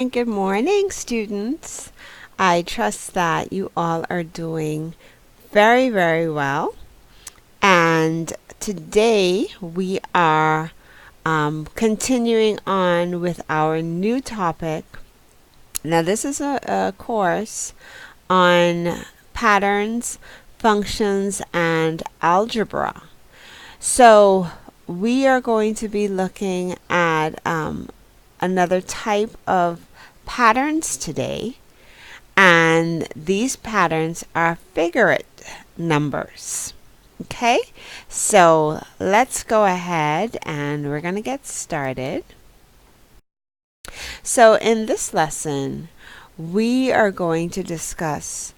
And good morning, students. I trust that you all are doing very, very well. And today we are continuing on with our new topic. Now, this is a course on patterns, functions, and algebra. So, we are going to be looking at another type of patterns today, and these patterns are figurate numbers. Okay, so let's go ahead and we're going to get started. So in this lesson, we are going to discuss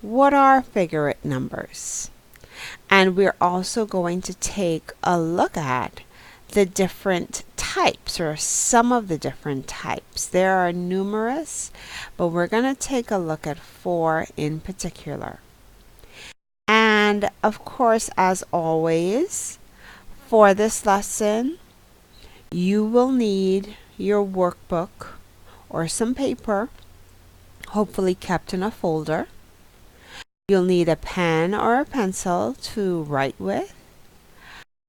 what are figurate numbers, and we're also going to take a look at the different types, or some of the different types. There are numerous, but we're going to take a look at 4 in particular. And of course, as always, for this lesson, you will need your workbook or some paper, hopefully kept in a folder. You'll need a pen or a pencil to write with.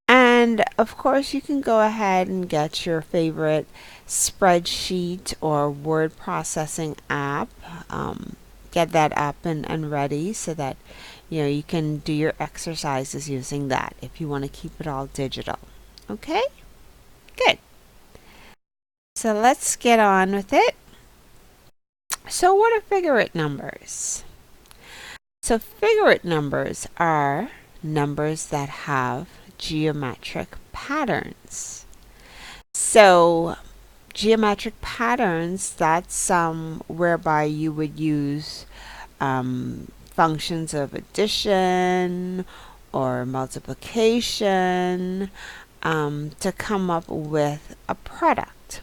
And of course, you can go ahead and get your favorite spreadsheet or word processing app. Get that up and ready so that you can do your exercises using that if you want to keep it all digital. Okay? Good. So let's get on with it. So what are figurate numbers? So figurate numbers are numbers that have geometric patterns. So geometric patterns, that's whereby you would use functions of addition or multiplication to come up with a product.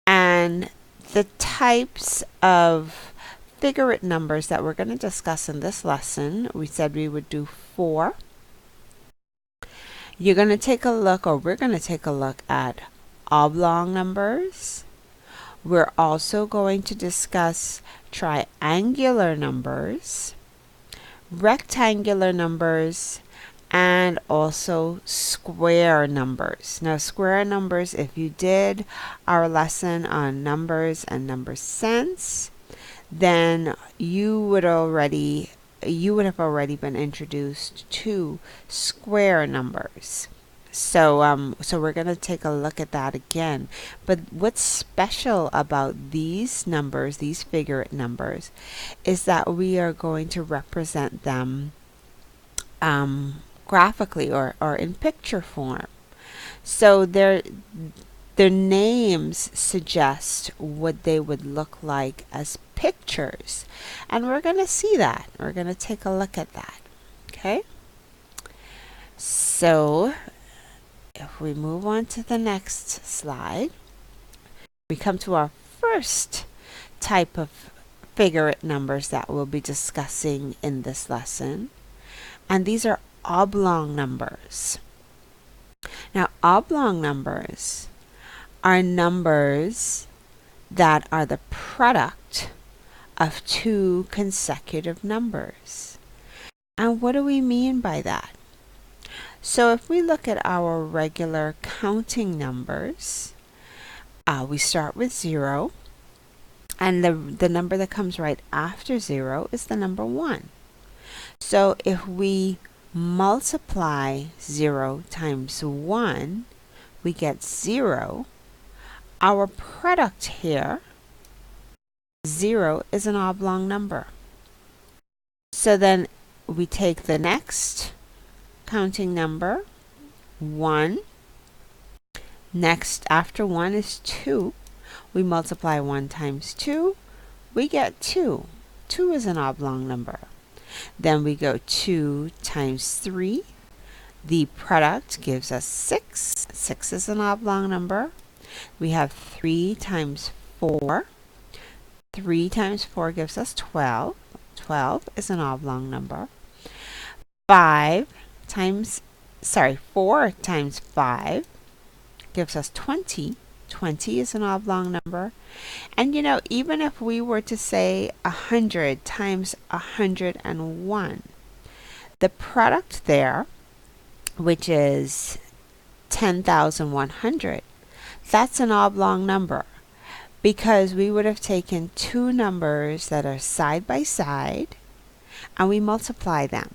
And the types of figurate numbers that we're going to discuss in this lesson, we said we would do 4. You're going to take a look, or we're going to take a look at oblong numbers. We're also going to discuss triangular numbers, rectangular numbers, and also square numbers. Now, square numbers, if you did our lesson on numbers and number sense, then you would have already been introduced to square numbers. So we're going to take a look at that again. But what's special about these numbers, these figurate numbers, is that we are going to represent them graphically or in picture form. So their names suggest what they would look like as pictures. And we're going to see that. We're going to take a look at that. Okay? So if we move on to the next slide, we come to our first type of figurate numbers that we'll be discussing in this lesson. And these are oblong numbers. Now, oblong numbers are numbers that are the product of 2 consecutive numbers. And what do we mean by that? So if we look at our regular counting numbers, we start with 0, and the number that comes right after 0 is the number 1. So if we multiply 0 times 1, we get 0. Our product here, 0, is an oblong number. So then we take the next counting number, 1. Next after 1 is 2. We multiply 1 times 2, we get 2. 2 is an oblong number. Then we go 2 times 3. The product gives us 6. 6 is an oblong number. We have 3 times 4. 3 times 4 gives us 12. 12 is an oblong number. 4 times 5 gives us 20. 20 is an oblong number. And you know, even if we were to say 100 times 101, the product there, which is 10,100, that's an oblong number because we would have taken two numbers that are side by side and we multiply them.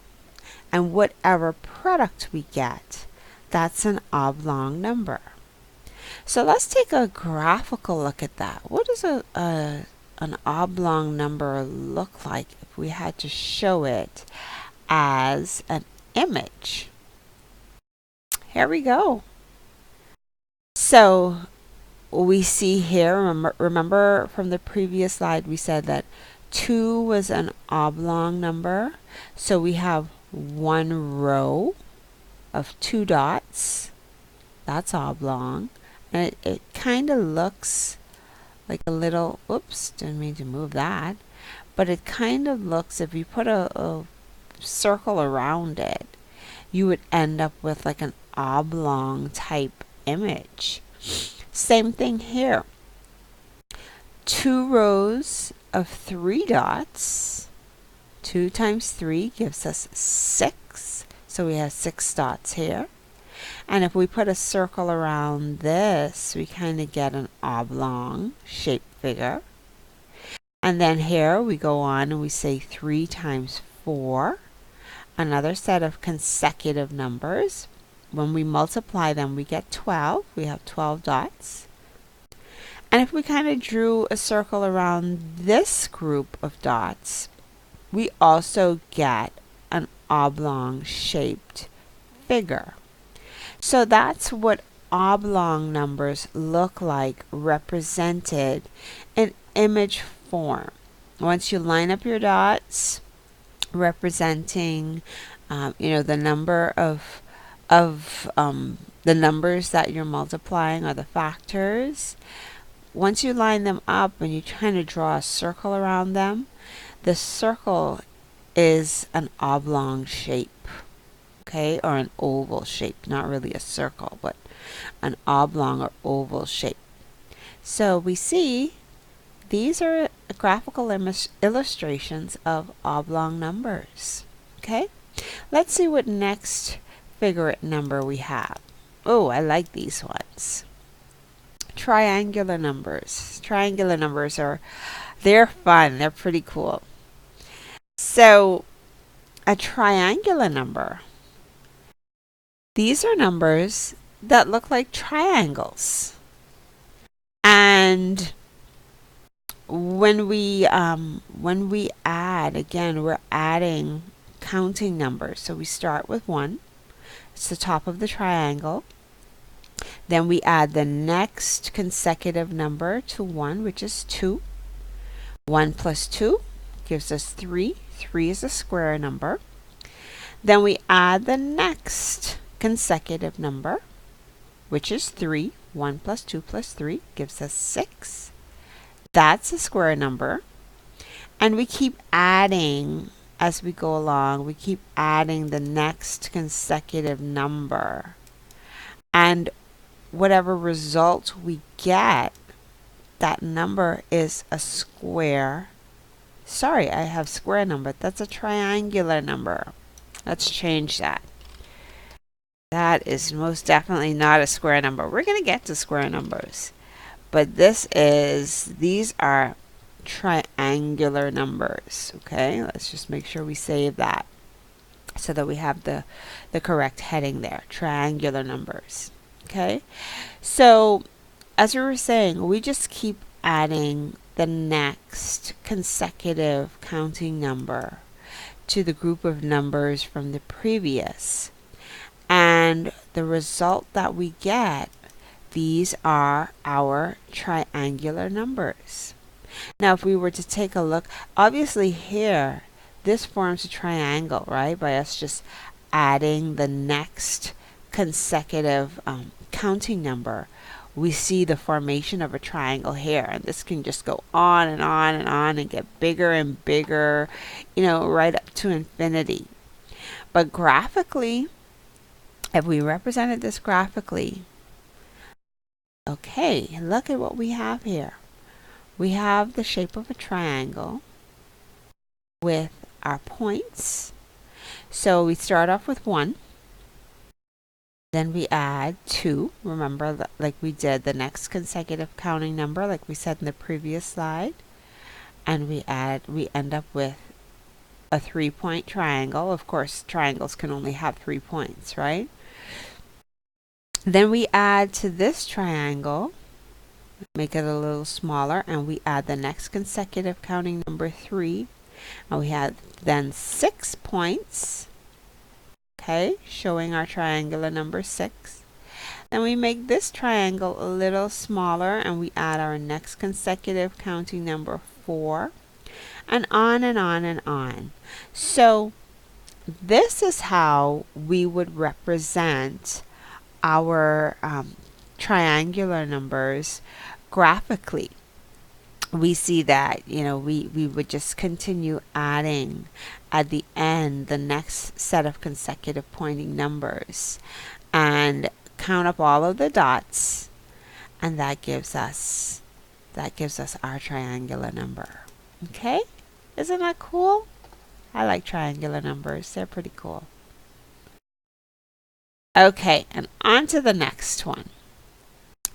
And whatever product we get, that's an oblong number. So let's take a graphical look at that. What does an oblong number look like if we had to show it as an image? Here we go. So we see here, remember from the previous slide, we said that 2 was an oblong number. So we have one row of 2 dots. That's oblong. And it kind of looks like a little, oops, didn't mean to move that. But it kind of looks, if you put a circle around it, you would end up with like an oblong type image. Same thing here. 2 rows of 3 dots. 2 times 3 gives us 6. So we have 6 dots here. And if we put a circle around this, we kind of get an oblong shaped figure. And then here we go on and we say 3 times 4. Another set of consecutive numbers. When we multiply them, we get 12. We have 12 dots. And if we kind of drew a circle around this group of dots, we also get an oblong shaped figure. So that's what oblong numbers look like represented in image form. Once you line up your dots representing the number of the numbers that you're multiplying or the factors, once you line them up and you kind of draw a circle around them, the circle is an oblong shape. Okay, or an oval shape, not really a circle, but an oblong or oval shape. So we see these are graphical illustrations of oblong numbers. Okay, let's see what next figurate number we have. Oh, I like these ones. Triangular numbers. Triangular numbers they're fun. They're pretty cool. So a triangular number. These are numbers that look like triangles. And when we add, again, we're adding counting numbers. So we start with 1. It's the top of the triangle. Then we add the next consecutive number to 1, which is 2. 1 plus 2 gives us 3. 3 is a square number. Then we add the next consecutive number, which is 3. 1 plus 2 plus 3 gives us 6. That's a square number. And we keep adding as we go along. We keep adding the next consecutive number. And whatever result we get, that number is a square. Sorry, I have square number. That's a triangular number. Let's change that. That is most definitely not a square number. We're going to get to square numbers. But these are triangular numbers. Okay, let's just make sure we save that so that we have the correct heading there. Triangular numbers. Okay, so as we were saying, we just keep adding the next consecutive counting number to the group of numbers from the previous. And the result that we get, these are our triangular numbers. Now, if we were to take a look, obviously here, this forms a triangle, right? By us just adding the next consecutive counting number, we see the formation of a triangle here. And this can just go on and on and on and get bigger and bigger, right up to infinity. But graphically, if we represented this graphically, Okay, look at what we have here. We have the shape of a triangle with our points. So we start off with 1. Then we add 2. Remember, like we did the next consecutive counting number, like we said in the previous slide. And we end up with a 3-point triangle. Of course, triangles can only have 3 points, right? Then we add to this triangle, make it a little smaller, and we add the next consecutive counting number 3. And we have then 6 points, okay, showing our triangular number 6. Then we make this triangle a little smaller and we add our next consecutive counting number 4, and on and on and on. So this is how we would represent our triangular numbers graphically. We see that, we would just continue adding at the end the next set of consecutive pointing numbers and count up all of the dots, and that gives us our triangular number. Okay, isn't that cool? I like triangular numbers. They're pretty cool. Okay, and on to the next one.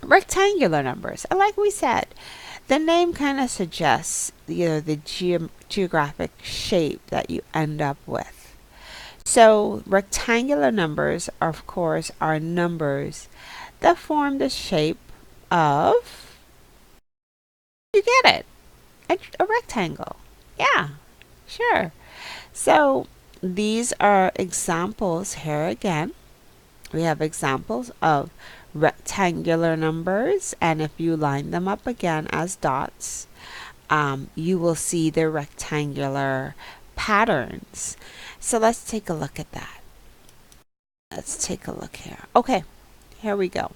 Rectangular numbers. And like we said, the name kind of suggests, the geographic shape that you end up with. So rectangular numbers, of course, are numbers that form the shape of, you get it, a rectangle. Yeah, sure. So these are examples here again. We have examples of rectangular numbers, and if you line them up again as dots, you will see the rectangular patterns. So let's take a look at that. Let's take a look here. Okay, here we go.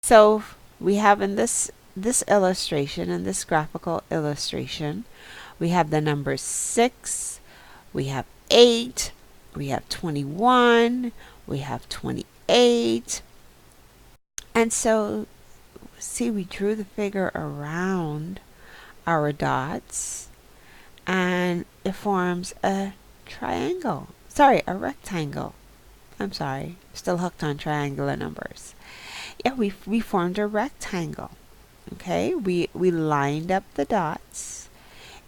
So we have in this illustration, in this graphical illustration, we have the numbers 6, we have 8, we have 21, we have 28. And so, see, we drew the figure around our dots, and it forms a triangle. Sorry, a rectangle. I'm sorry, still hooked on triangular numbers. Yeah, we formed a rectangle. Okay, we lined up the dots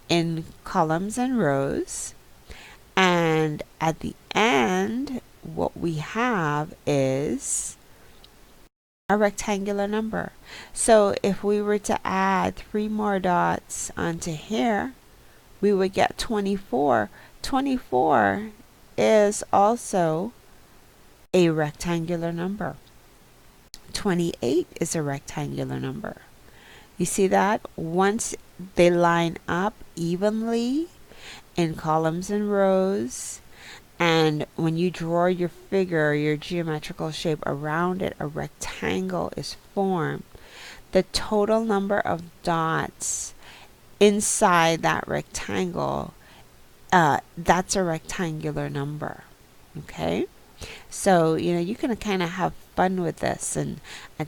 in columns and rows, and at the end, what we have is a rectangular number. So if we were to add 3 more dots onto here, we would get 24. 24 is also a rectangular number. 28 is a rectangular number. You see that? Once they line up evenly in columns and rows, and when you draw your figure, your geometrical shape around it, a rectangle is formed. The total number of dots inside that rectangle, that's a rectangular number. Okay? So, you can kind of have fun with this and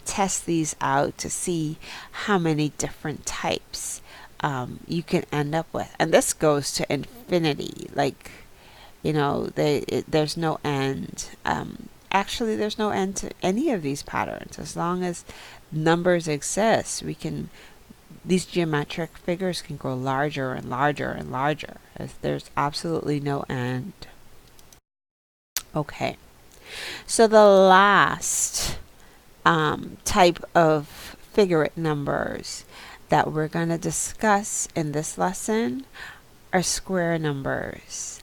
test these out to see how many different types you can end up with. And this goes to infinity. Like, there's no end. Actually, there's no end to any of these patterns. As long as numbers exist, these geometric figures can grow larger and larger and larger. There's absolutely no end. Okay, so the last type of figurate numbers that we're going to discuss in this lesson are square numbers.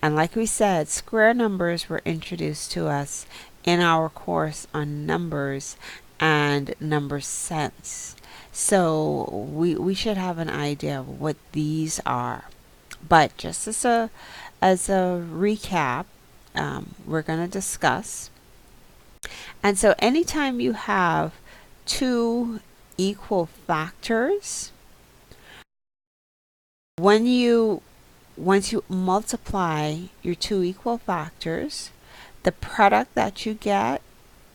And like we said, square numbers were introduced to us in our course on numbers and number sense. So we should have an idea of what these are. But just as a recap, we're going to discuss. And so anytime you have 2 equal factors, once you multiply your 2 equal factors, the product that you get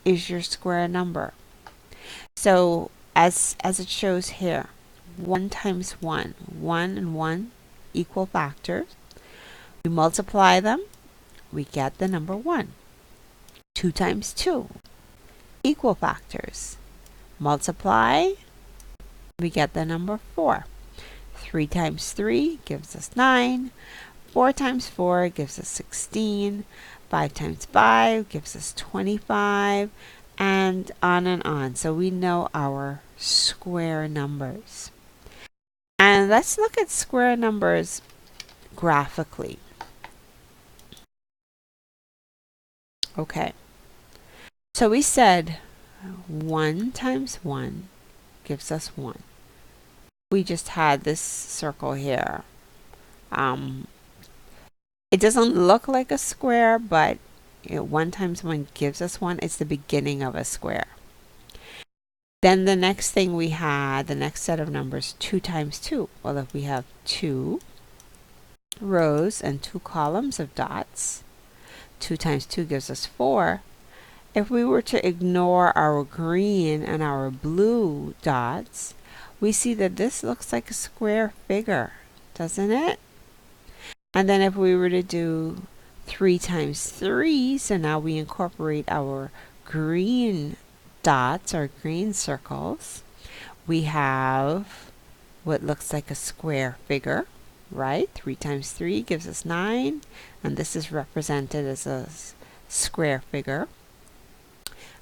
is your square number. So as it shows here, 1 times 1, 1 and 1 equal factors. We multiply them, we get the number 1. 2 times 2, equal factors. Multiply, we get the number 4. 3 times 3 gives us 9. 4 times 4 gives us 16. 5 times 5 gives us 25. And on. So we know our square numbers. And let's look at square numbers graphically. Okay. So we said 1 times 1 gives us 1. We just had this circle here. It doesn't look like a square, but 1 times 1 gives us 1. It's the beginning of a square. Then the next thing we had, the next set of numbers, 2 times 2. Well, if we have 2 rows and 2 columns of dots, 2 times 2 gives us 4. If we were to ignore our green and our blue dots, we see that this looks like a square figure, doesn't it? And then if we were to do 3 times 3, so now we incorporate our green dots or green circles, we have what looks like a square figure, right? 3 times 3 gives us 9, and this is represented as a square figure.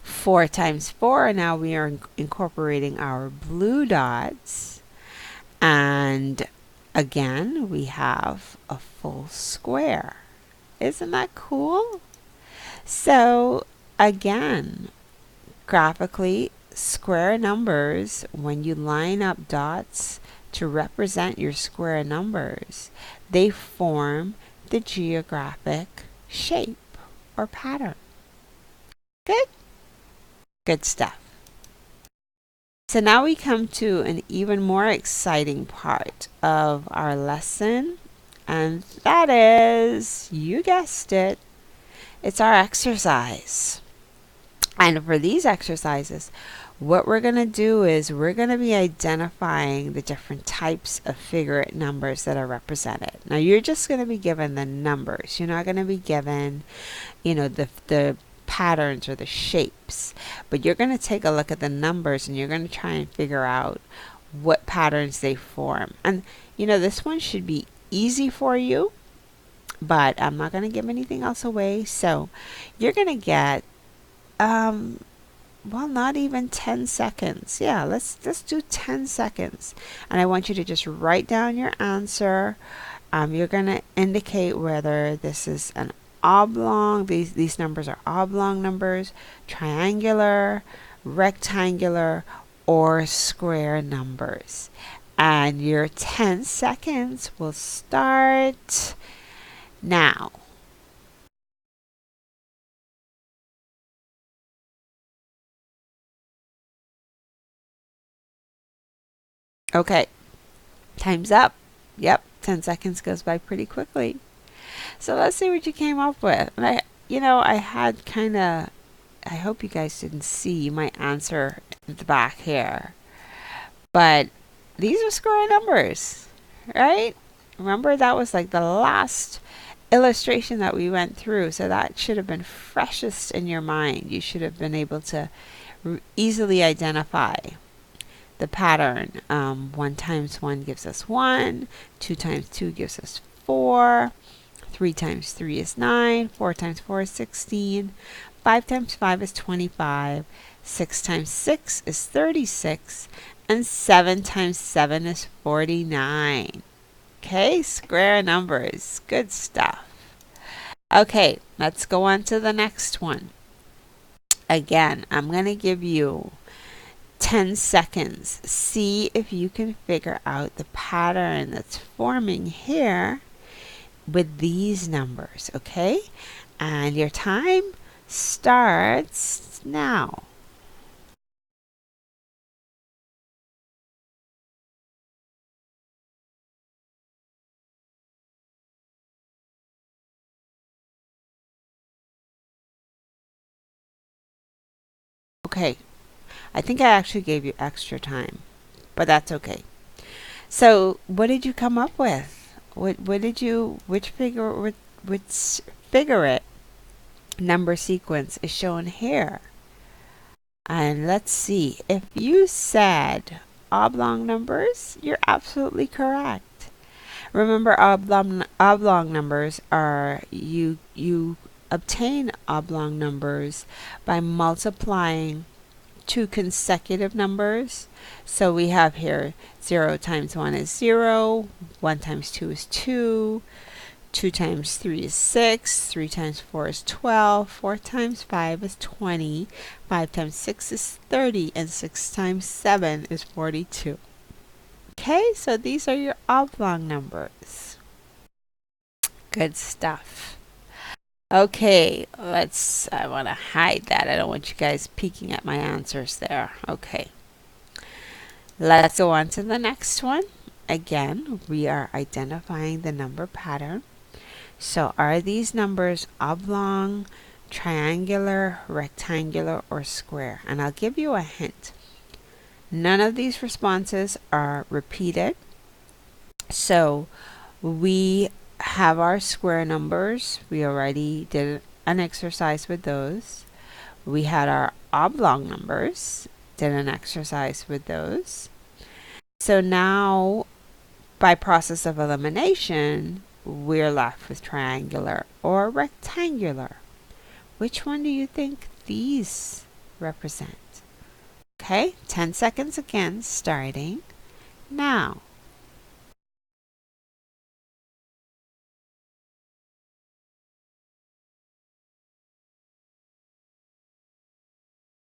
4 times 4, now we are incorporating our blue dots, and again we have a full square. Isn't that cool? So again, graphically, square numbers, when you line up dots to represent your square numbers, they form the geographic shape or pattern. Good? Good stuff. So now we come to an even more exciting part of our lesson, and that is, you guessed it, it's our exercise. And for these exercises, what we're going to do is we're going to be identifying the different types of figurate numbers that are represented. Now you're just going to be given the numbers. You're not going to be given, the patterns or the shapes, but you're going to take a look at the numbers and you're going to try and figure out what patterns they form. And this one should be easy for you, but I'm not going to give anything else away. So you're going to get well, not even 10 seconds. Yeah, let's do 10 seconds. And I want you to just write down your answer. You're going to indicate whether this is an oblong, these numbers are oblong numbers, triangular, rectangular, or square numbers. And your 10 seconds will start now. Okay, time's up. Yep, 10 seconds goes by pretty quickly. So let's see what you came up with. And I had kind of, I hope you guys didn't see my answer at the back here. But these are square numbers, right? Remember, that was like the last illustration that we went through. So that should have been freshest in your mind. You should have been able to easily identify the pattern. 1 times 1 gives us 1. 2 times 2 gives us 4. 3 times 3 is 9. 4 times 4 is 16. 5 times 5 is 25. 6 times 6 is 36. And 7 times 7 is 49. Okay, square numbers. Good stuff. Okay, let's go on to the next one. Again, I'm going to give you 10 seconds. See if you can figure out the pattern that's forming here with these numbers, okay? And your time starts now. Okay, I think I actually gave you extra time, but that's okay. So what did you come up with? What did you, which figurate number sequence is shown here? And let's see, if you said oblong numbers, you're absolutely correct. Remember, oblong numbers are, you obtain oblong numbers by multiplying two consecutive numbers. So we have here 0 times 1 is 0, 1 times 2 is 2, 2 times 3 is 6, 3 times 4 is 12, 4 times 5 is 20, 5 times 6 is 30, and 6 times 7 is 42. Okay, so these are your oblong numbers. Good stuff. Okay, I want to hide that. I don't want you guys peeking at my answers there. Okay. Let's go on to the next one. Again, we are identifying the number pattern. So are these numbers oblong, triangular, rectangular, or square? And I'll give you a hint. None of these responses are repeated. So we have our square numbers. We already did an exercise with those. We had our oblong numbers, did an exercise with those. So now, by process of elimination, we're left with triangular or rectangular. Which one do you think these represent? Okay, 10 seconds again, starting now.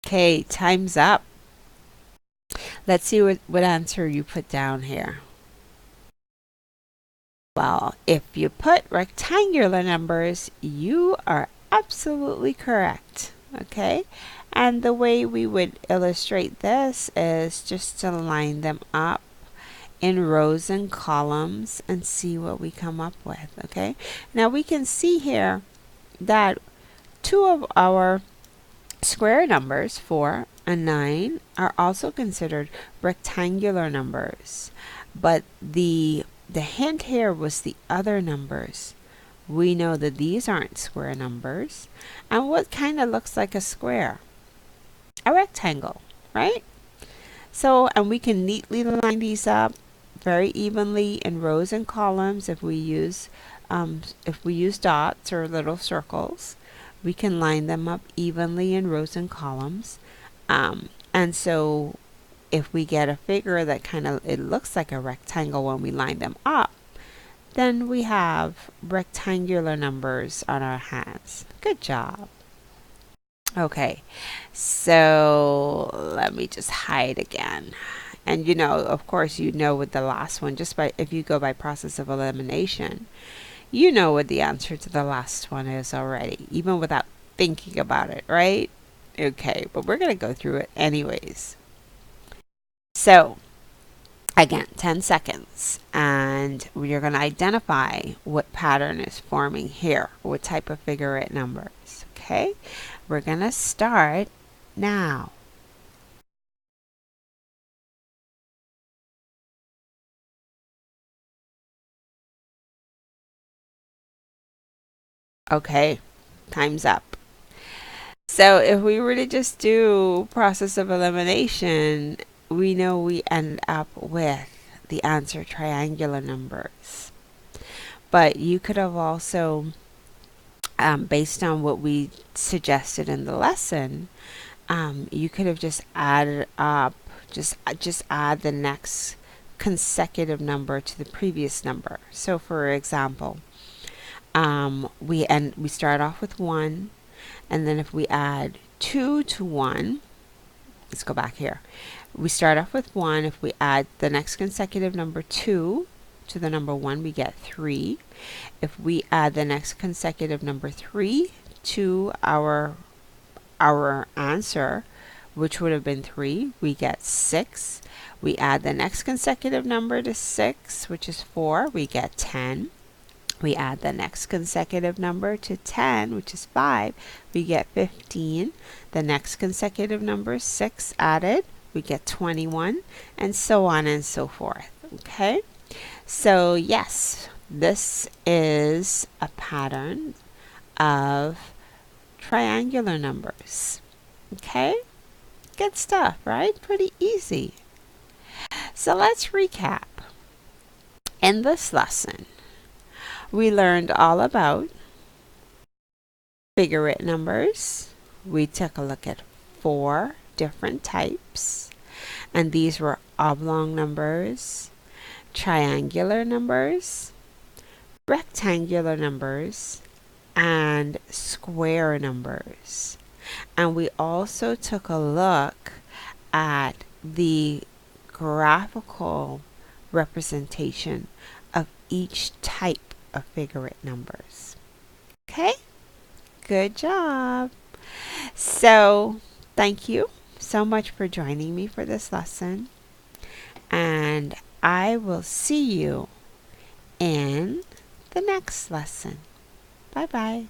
Okay, time's up. Let's see what answer you put down here. Well, if you put rectangular numbers, you are absolutely correct. Okay, and the way we would illustrate this is just to line them up in rows and columns and see what we come up with. Okay, now we can see here that two of our square numbers, 4 and 9, are also considered rectangular numbers, but the hint here was the other numbers. We know that these aren't square numbers. And what kind of looks like a square? A rectangle, right? So, and we can neatly line these up very evenly in rows and columns if we use dots or little circles. We can line them up evenly in rows and columns. And so if we get a figure that it looks like a rectangle when we line them up, then we have rectangular numbers on our hands. Good job. Okay, so let me just hide again. And of course, with the last one, if you go by process of elimination, you know what the answer to the last one is already, even without thinking about it, right? Okay, but we're going to go through it anyways. So, again, 10 seconds, and we're going to identify what pattern is forming here, what type of figurate numbers. Okay, we're going to start now. Okay, time's up. So if we were to just do process of elimination, we know we end up with the answer triangular numbers. But you could have also, based on what we suggested in the lesson, you could have just added up, just add the next consecutive number to the previous number. So for example, we start off with 1, and then if we add 2 to 1, let's go back here. We start off with 1. If we add the next consecutive number 2 to the number 1, we get 3. If we add the next consecutive number 3 to our answer, which would have been 3, we get 6. We add the next consecutive number to 6, which is 4, we get 10. We add the next consecutive number to 10, which is 5. We get 15. The next consecutive number is 6 added. We get 21, and so on and so forth. Okay? So, yes, this is a pattern of triangular numbers. Okay? Good stuff, right? Pretty easy. So, let's recap. In this lesson, we learned all about Figurate numbers. We took a look at 4 different types, and these were oblong numbers, triangular numbers, rectangular numbers, and square numbers. And we also took a look at the graphical representation of each type of Figurate numbers. Okay? Good job. So, thank you so much for joining me for this lesson. And I will see you in the next lesson. Bye-bye.